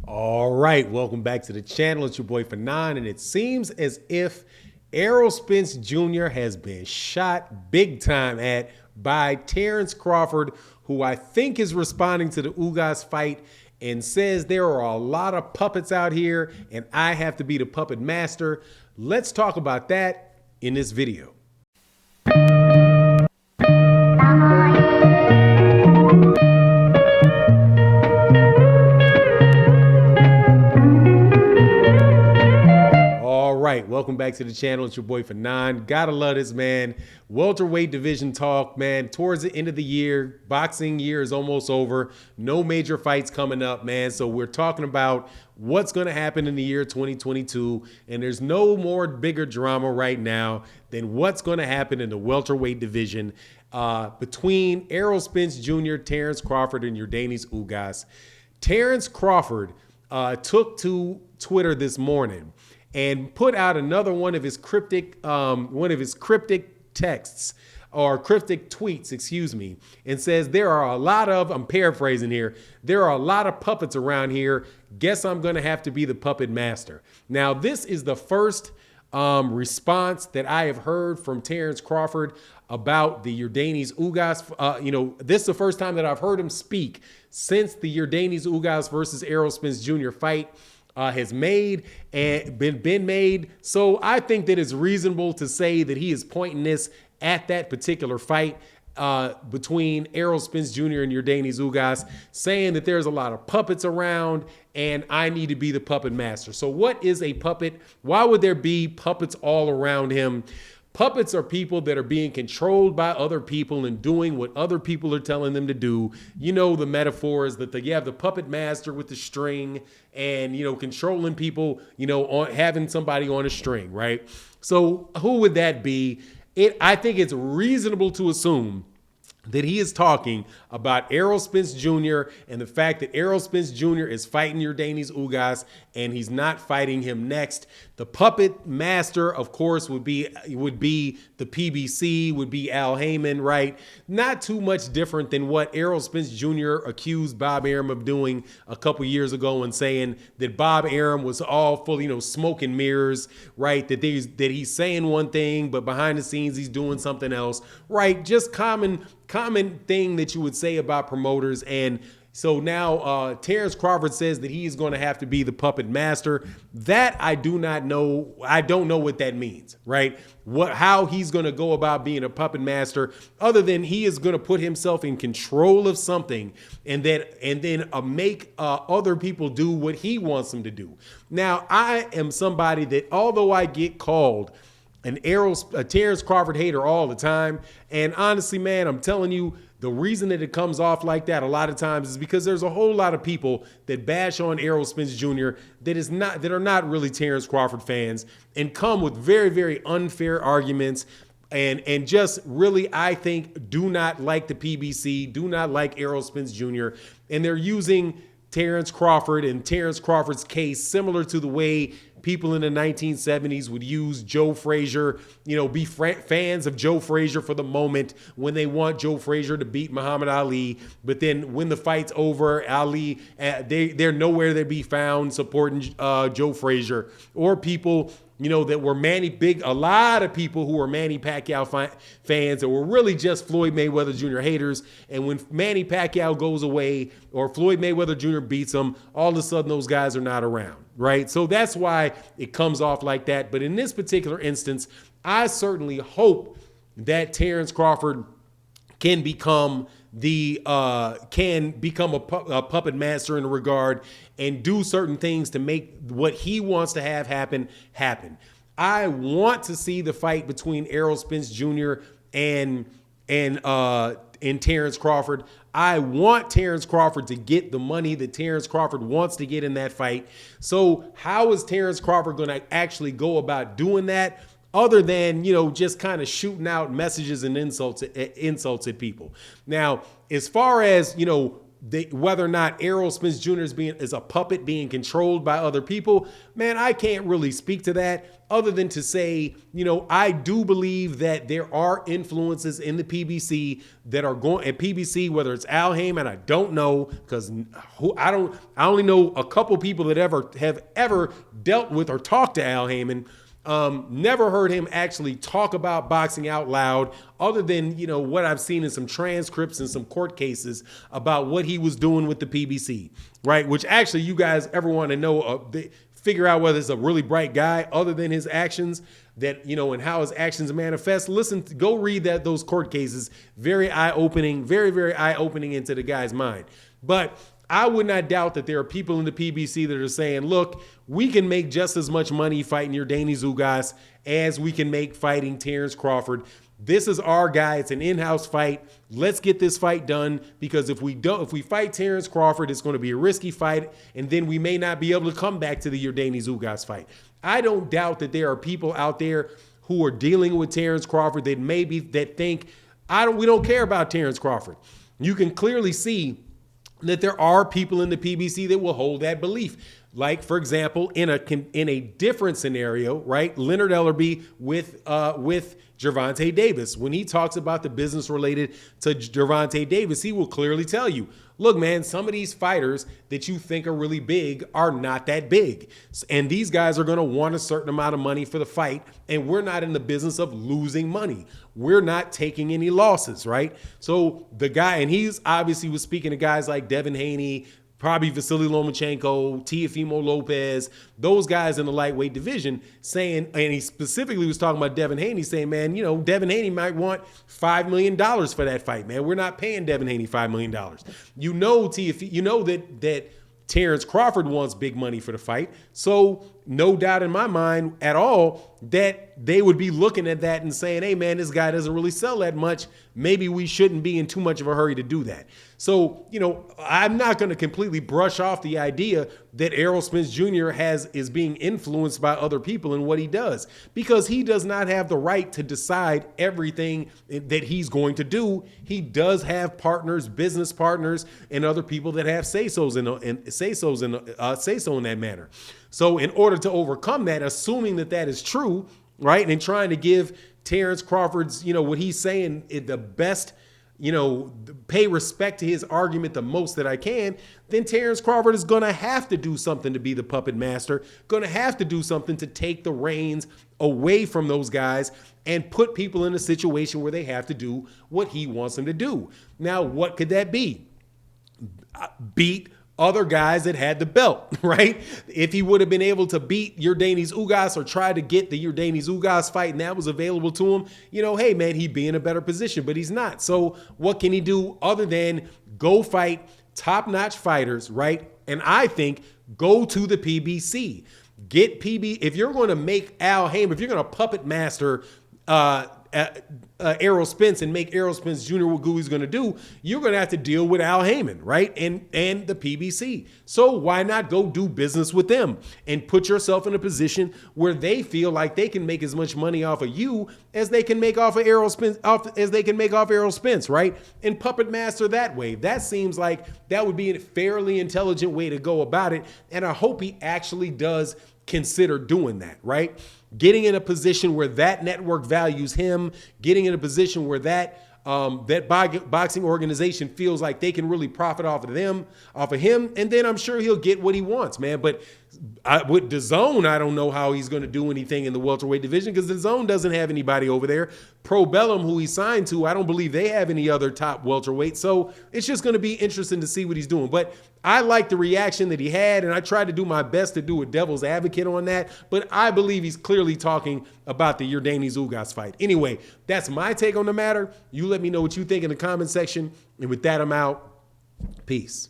All right, welcome back to the channel. It's your boy Fanon, and it seems as if Errol Spence Jr. has been shot big time at by Terence Crawford, who I think is responding to the Ugas fight and says there are a lot of puppets out here and I have to be the puppet master. Let's talk about that in this video. Welcome back to the channel. It's your boy Fanon. Gotta love this, man. Welterweight division talk, man. Towards the end of the year, boxing year is almost over. No major fights coming up, man. So we're talking about what's going to happen in the year 2022. And there's no more bigger drama right now than what's going to happen in the welterweight division between Errol Spence Jr., Terence Crawford, and Yordenis Ugas. Terence Crawford took to Twitter this morning and put out another one of his cryptic texts or cryptic tweets, excuse me, and says there are a lot of, I'm paraphrasing here, there are a lot of puppets around here. Guess I'm going to have to be the puppet master. Now, this is the first response that I have heard from Terence Crawford about the Yordenis Ugas. This is the first time that I've heard him speak since the Yordenis Ugas versus Errol Spence Jr. fight has made and been made. So I think that it's reasonable to say that he is pointing this at that particular fight between Errol Spence Jr. and Yordenis Ugas, saying that there's a lot of puppets around and I need to be the puppet master. So what is a puppet? Why would there be puppets all around him? Puppets are people that are being controlled by other people and doing what other people are telling them to do. You know, the metaphor is that you have the puppet master with the string and, controlling people, having somebody on a string, right? So who would that be? I think it's reasonable to assume that he is talking about Errol Spence Jr. and the fact that Errol Spence Jr. is fighting Yordenis Ugas and he's not fighting him next. The puppet master, of course, would be the PBC, would be Al Heyman, right? Not too much different than what Errol Spence Jr. accused Bob Arum of doing a couple years ago and saying that Bob Arum was all full, smoke and mirrors, right? That he's saying one thing, but behind the scenes he's doing something else, right? Just common thing that you would say about promoters. And so now Terence Crawford says that he is going to have to be the puppet master. That I do not know. I don't know what that means, right? How he's going to go about being a puppet master, other than he is going to put himself in control of something and then make other people do what he wants them to do. Now, I am somebody that, although I get called a Terence Crawford hater all the time, and honestly, man, I'm telling you, the reason that it comes off like that a lot of times is because there's a whole lot of people that bash on Errol Spence Jr. that are not really Terence Crawford fans and come with very, very unfair arguments and just really, I think, do not like the PBC, do not like Errol Spence Jr. And they're using Terence Crawford and Terence Crawford's case similar to the way people in the 1970s would use Joe Frazier, be fans of Joe Frazier for the moment when they want Joe Frazier to beat Muhammad Ali. But then when the fight's over, Ali, they're nowhere to be found supporting Joe Frazier. Or people, that were a lot of people who were Manny Pacquiao fans that were really just Floyd Mayweather Jr. haters. And when Manny Pacquiao goes away or Floyd Mayweather Jr. beats him, all of a sudden those guys are not around, right? So that's why it comes off like that. But in this particular instance, I certainly hope that Terence Crawford can become a puppet master in a regard and do certain things to make what he wants to have happen. I want to see the fight between Errol Spence Jr. and Terence Crawford. I want Terence Crawford to get the money that Terence Crawford wants to get in that fight. So how is Terence Crawford going to actually go about doing that? Other than, just kind of shooting out messages and insults at people. Now, as far as, whether or not Errol Spence Jr. is a puppet being controlled by other people, man, I can't really speak to that other than to say, I do believe that there are influences in the PBC that are going at PBC, whether it's Al Heyman, I don't know, because I only know a couple people that have ever dealt with or talked to Al Heyman. Never heard him actually talk about boxing out loud other than, what I've seen in some transcripts and some court cases about what he was doing with the PBC, right? Which actually you guys ever want to know, figure out whether it's a really bright guy other than his actions and how his actions manifest. Go read those court cases. Very eye-opening, very, very eye-opening into the guy's mind. But I would not doubt that there are people in the PBC that are saying, look, we can make just as much money fighting Yordenis Ugas as we can make fighting Terence Crawford. This is our guy. It's an in-house fight. Let's get this fight done, because if we fight Terence Crawford, it's going to be a risky fight, and then we may not be able to come back to the Yordenis Ugas fight. I don't doubt that there are people out there who are dealing with Terence Crawford that think we don't care about Terence Crawford. You can clearly see that there are people in the PBC that will hold that belief. Like, for example, in a different scenario, right? Leonard Ellerbe with Gervonta Davis. When he talks about the business related to Gervonta Davis, he will clearly tell you, look, man, some of these fighters that you think are really big are not that big. And these guys are going to want a certain amount of money for the fight. And we're not in the business of losing money. We're not taking any losses, right? So the guy, and he's obviously was speaking to guys like Devin Haney, probably Vasily Lomachenko, Teofimo Lopez, those guys in the lightweight division saying, and he specifically was talking about Devin Haney saying, man, Devin Haney might want $5 million for that fight, man. We're not paying Devin Haney $5 million. That Terence Crawford wants big money for the fight. So no doubt in my mind at all that they would be looking at that and saying, hey, man, this guy doesn't really sell that much. Maybe we shouldn't be in too much of a hurry to do that. So, I'm not going to completely brush off the idea that Errol Spence Jr. is being influenced by other people in what he does, because he does not have the right to decide everything that he's going to do. He does have partners, business partners, and other people that have say-so in that manner. So in order to overcome that, assuming that is true, right, and trying to give Terence Crawford's, what he's saying, the best, pay respect to his argument the most that I can, then Terence Crawford is going to have to do something to be the puppet master, going to have to do something to take the reins away from those guys and put people in a situation where they have to do what he wants them to do. Now, what could that be? Beat other guys that had the belt, right? If he would have been able to beat Yordenis Ugas or try to get the Yordenis Ugas fight and that was available to him, hey, man, he'd be in a better position, but he's not. So what can he do other than go fight top-notch fighters, right? And I think go to the PBC. If you're going to make Al Heyman, if you're going to puppet master Errol Spence and make Errol Spence Jr. what he's going to do, you're going to have to deal with Al Heyman, right? And the PBC. So why not go do business with them and put yourself in a position where they feel like they can make as much money off of you as they can make off of Errol Spence, right? And puppet master that way. That seems like that would be a fairly intelligent way to go about it. And I hope he actually does consider doing that, right? Getting in a position where that network values him, getting in a position where that boxing organization feels like they can really profit off of him, and then I'm sure he'll get what he wants, man. But with DAZN, I don't know how he's going to do anything in the welterweight division, because DAZN doesn't have anybody over there. Pro Bellum, who he signed to, I don't believe they have any other top welterweight. So it's just going to be interesting to see what he's doing. But I like the reaction that he had, and I tried to do my best to do a devil's advocate on that. But I believe he's clearly talking about the Yordenis Ugas fight. Anyway, that's my take on the matter. You let me know what you think in the comment section. And with that, I'm out. Peace.